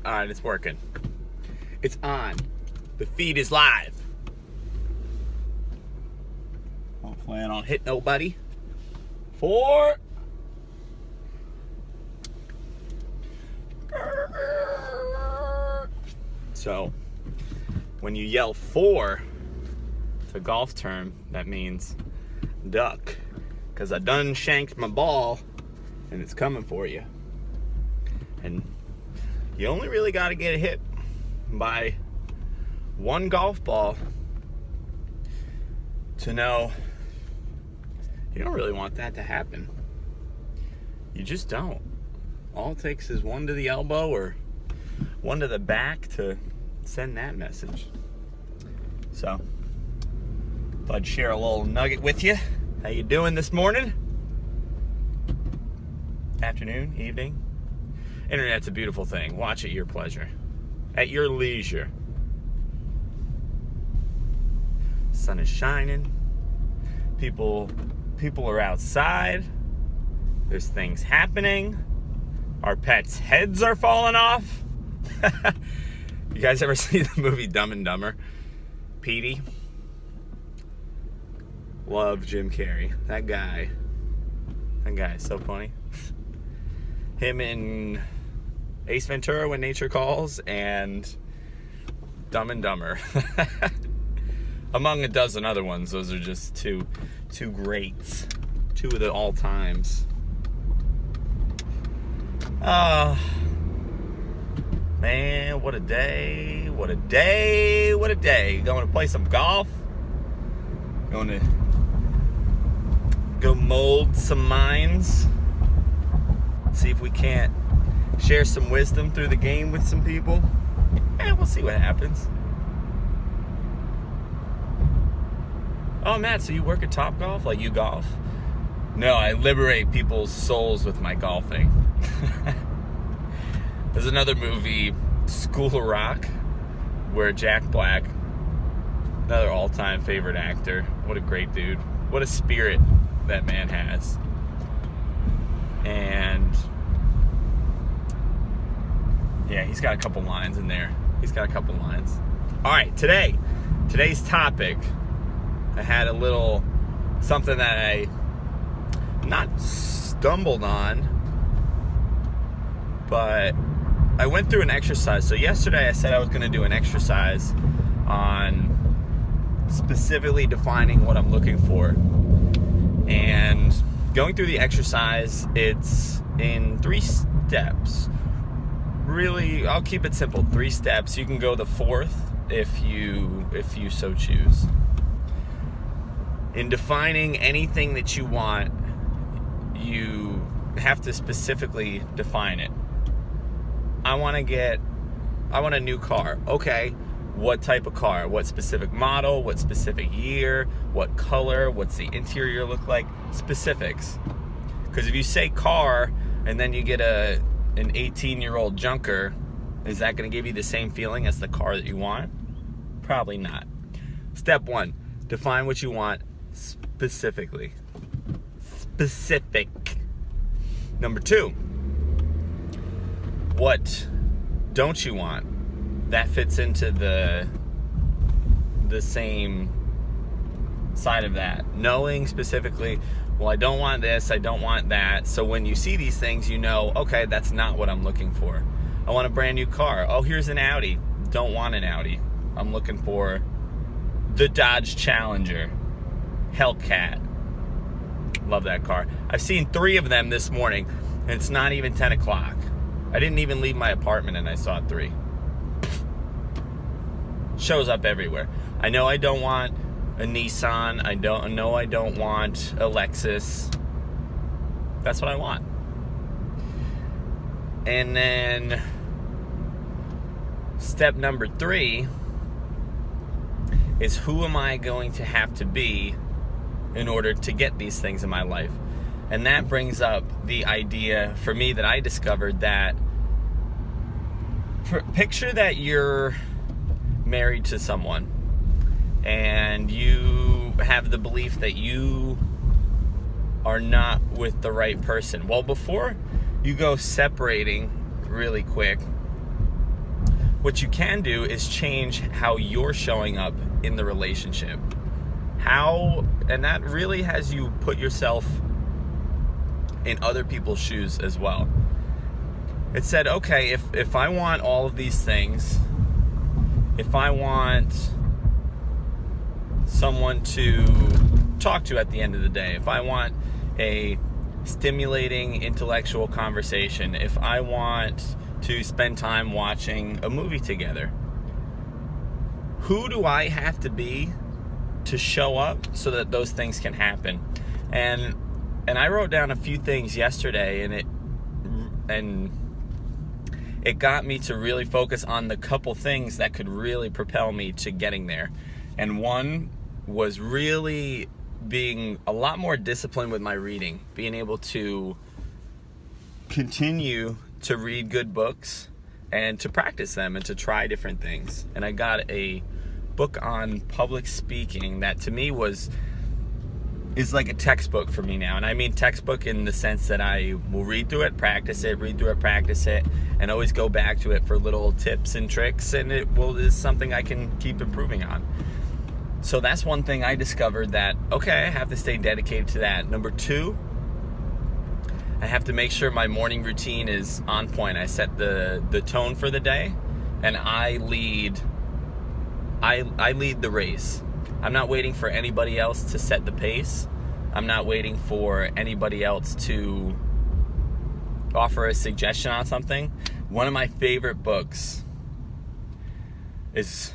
All right, it's working. It's on. The feed is live. Hopefully I don't hit nobody. 4. So, when you yell 4, it's a golf term. That means duck. Because I done shanked my ball, and it's coming for you. And you only really got to get hit by one golf ball to know you don't really want that to happen. You just don't. All it takes is one to the elbow or one to the back to send that message. So, thought I'd share a little nugget with you. How you doing this morning? Afternoon? Evening? Internet's a beautiful thing. Watch at your pleasure. At your leisure. Sun is shining. People are outside. There's things happening. Our pets' heads are falling off. You guys ever see the movie Dumb and Dumber? Petey. Love Jim Carrey. That guy is so funny. Him in Ace Ventura, When Nature Calls, and Dumb and Dumber. Among a dozen other ones, those are just two greats. Two of the all times. Man, what a day. What a day. What a day. Going to play some golf. Going to go mold some minds. See if we can't share some wisdom through the game with some people. And we'll see what happens. Oh, Matt, so you work at Topgolf? Like you golf? No, I liberate people's souls with my golfing. There's another movie, School of Rock, where Jack Black, another all-time favorite actor, what a great dude. What a spirit that man has. And yeah, he's got a couple lines in there. All right, today's topic, I had a little something that I not stumbled on, but I went through an exercise. So yesterday I said I was going to do an exercise on specifically defining what I'm looking for. And going through the exercise, it's in 3 steps. Really, I'll keep it simple. 3 steps. You can go the 4th if you so choose. In defining anything that you want, you have to specifically define it. I want a new car. Okay, what type of car? What specific model? What specific year? What color? What's the interior look like? Specifics. Because if you say car and then you get an 18-year-old junker, is that going to give you the same feeling as the car that you want? Probably not. Step 1, define what you want specifically. Specific. Number 2, what don't you want? That fits into the same side of that. Knowing specifically, well, I don't want this, I don't want that. So when you see these things, you know, okay, that's not what I'm looking for. I want a brand new car. Oh, here's an Audi. Don't want an Audi. I'm looking for the Dodge Challenger. Hellcat. Love that car. I've seen 3 of them this morning, and it's not even 10 o'clock. I didn't even leave my apartment and I saw 3. Shows up everywhere. I know I don't want a Nissan. I don't want a Lexus. That's what I want. And then step number 3 is, who am I going to have to be in order to get these things in my life? And that brings up the idea for me that I discovered that, picture that you're married to someone and you have the belief that you are not with the right person. Well, before you go separating really quick, what you can do is change how you're showing up in the relationship. And that really has you put yourself in other people's shoes as well. It said, okay, if I want all of these things, if I want someone to talk to at the end of the day, if I want a stimulating intellectual conversation, if I want to spend time watching a movie together, who do I have to be to show up so that those things can happen? And I wrote down a few things yesterday, and it got me to really focus on the couple things that could really propel me to getting there. And one was really being a lot more disciplined with my reading, being able to continue to read good books and to practice them and to try different things. And I got a book on public speaking that to me is like a textbook for me now. And I mean textbook in the sense that I will read through it, practice it, and always go back to it for little tips and tricks, and it is something I can keep improving on. So that's one thing I discovered, that, okay, I have to stay dedicated to that. Number 2, I have to make sure my morning routine is on point. I set the tone for the day, and I lead the race. I'm not waiting for anybody else to set the pace. I'm not waiting for anybody else to offer a suggestion on something. One of my favorite books is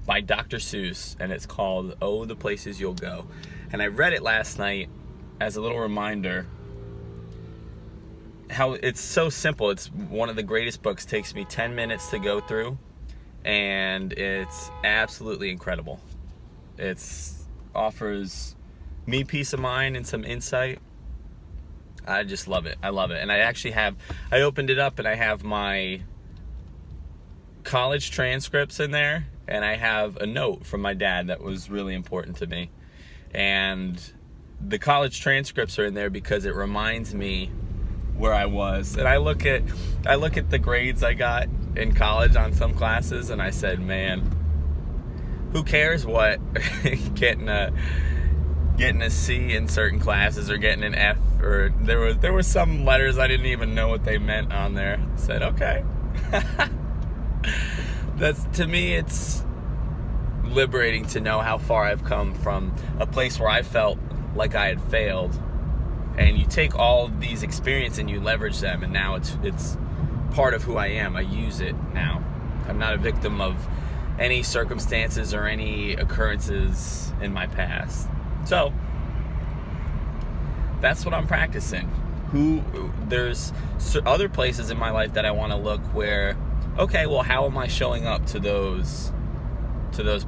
by Dr. Seuss, and it's called Oh, the Places You'll Go. And I read it last night as a little reminder how it's so simple. It's one of the greatest books. Takes me 10 minutes to go through, and it's absolutely incredible. It offers me peace of mind and some insight. I just love it. I love it. And I opened it up, and I have my college transcripts in there, and I have a note from my dad that was really important to me. And the college transcripts are in there because it reminds me where I was. And I look at the grades I got in college on some classes, and I said, man, who cares what getting a C in certain classes or getting an F, or there were some letters I didn't even know what they meant on there. I said, okay. To me, it's liberating to know how far I've come from a place where I felt like I had failed. And you take all of these experiences and you leverage them, and now it's part of who I am. I use it now. I'm not a victim of any circumstances or any occurrences in my past. So that's what I'm practicing. There's other places in my life that I want to look where, okay, well, how am I showing up to those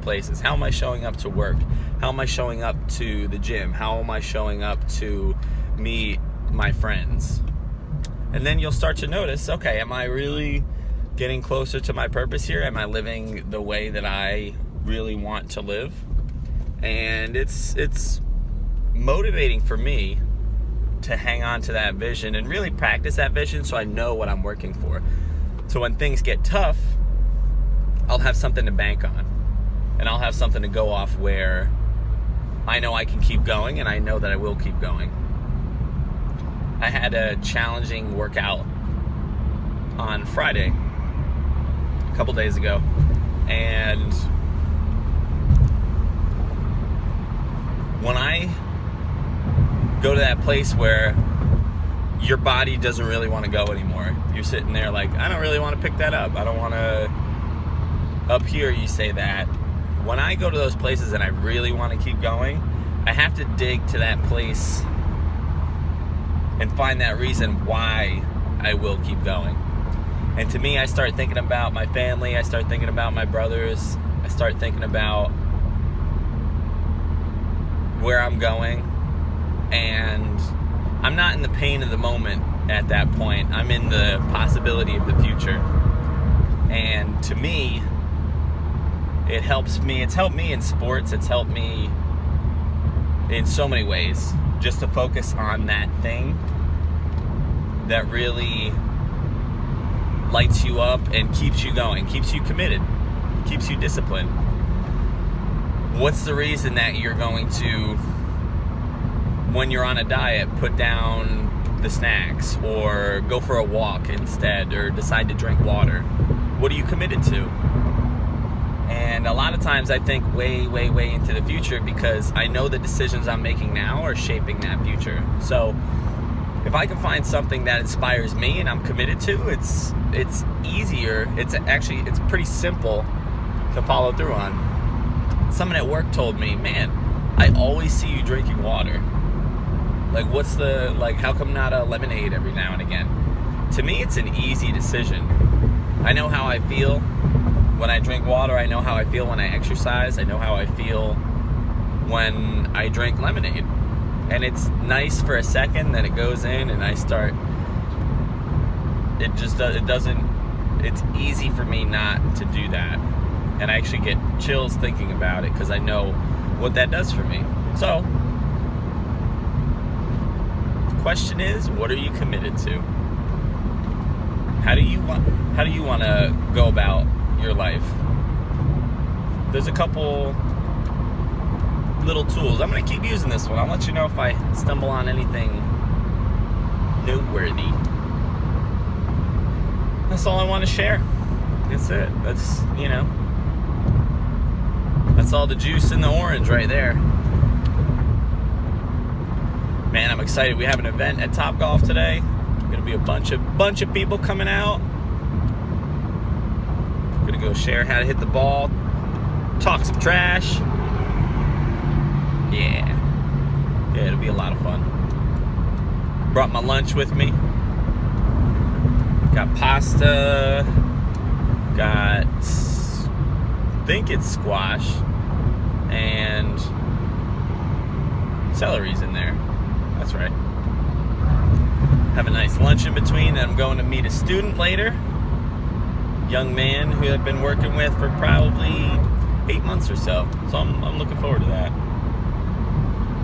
places? How am I showing up to work? How am I showing up to the gym? How am I showing up to meet my friends? And then you'll start to notice, okay, am I really getting closer to my purpose here? Am I living the way that I really want to live? And it's motivating for me to hang on to that vision and really practice that vision so I know what I'm working for. So when things get tough, I'll have something to bank on. And I'll have something to go off where I know I can keep going, and I know that I will keep going. I had a challenging workout on Friday, a couple days ago, and when I go to that place where your body doesn't really want to go anymore, you're sitting there like, I don't really want to pick that up. I don't want to. Up here, you say that. When I go to those places and I really want to keep going, I have to dig to that place and find that reason why I will keep going. And to me, I start thinking about my family. I start thinking about my brothers. I start thinking about where I'm going. And I'm not in the pain of the moment at that point. I'm in the possibility of the future. And to me, it helps me. It's helped me in sports. It's helped me in so many ways, just to focus on that thing that really lights you up and keeps you going, keeps you committed, keeps you disciplined? What's the reason that you're going to, when you're on a diet, put down the snacks or go for a walk instead or decide to drink water? What are you committed to? And a lot of times I think way, way, way into the future because I know the decisions I'm making now are shaping that future. So if I can find something that inspires me and I'm committed to, it's easier. It's pretty simple to follow through on. Someone at work told me, man, I always see you drinking water. Like, how come not a lemonade every now and again? To me, it's an easy decision. I know how I feel when I drink water. I know how I feel when I exercise. I know how I feel when I drink lemonade. And it's nice for a second, then it goes in and I start, it's easy for me not to do that. And I actually get chills thinking about it because I know what that does for me. So, the question is, what are you committed to? How do you want to go about your life? There's a couple little tools. I'm going to keep using this one. I'll let you know if I stumble on anything noteworthy. That's all I want to share. That's it. That's all the juice in the orange right there. Man, I'm excited. We have an event at Topgolf today. Gonna be a bunch of people coming out. Gonna go share how to hit the ball, talk some trash. Yeah, it'll be a lot of fun. Brought my lunch with me. Got pasta. Got, I think it's squash, and celery's in there. That's right. Have a nice lunch in between, and I'm going to meet a student later. Young man who I've been working with for probably 8 months or so. So I'm looking forward to that.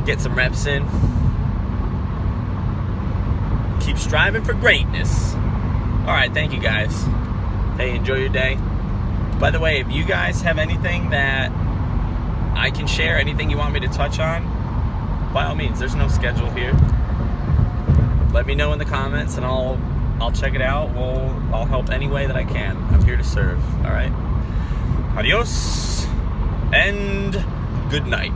Get some reps in. Keep striving for greatness. All right, thank you guys. Hey, enjoy your day. By the way, if you guys have anything that I can share, anything you want me to touch on, by all means, there's no schedule here. Let me know in the comments and I'll check it out. I'll help any way that I can. I'm here to serve. All right. Adios and good night.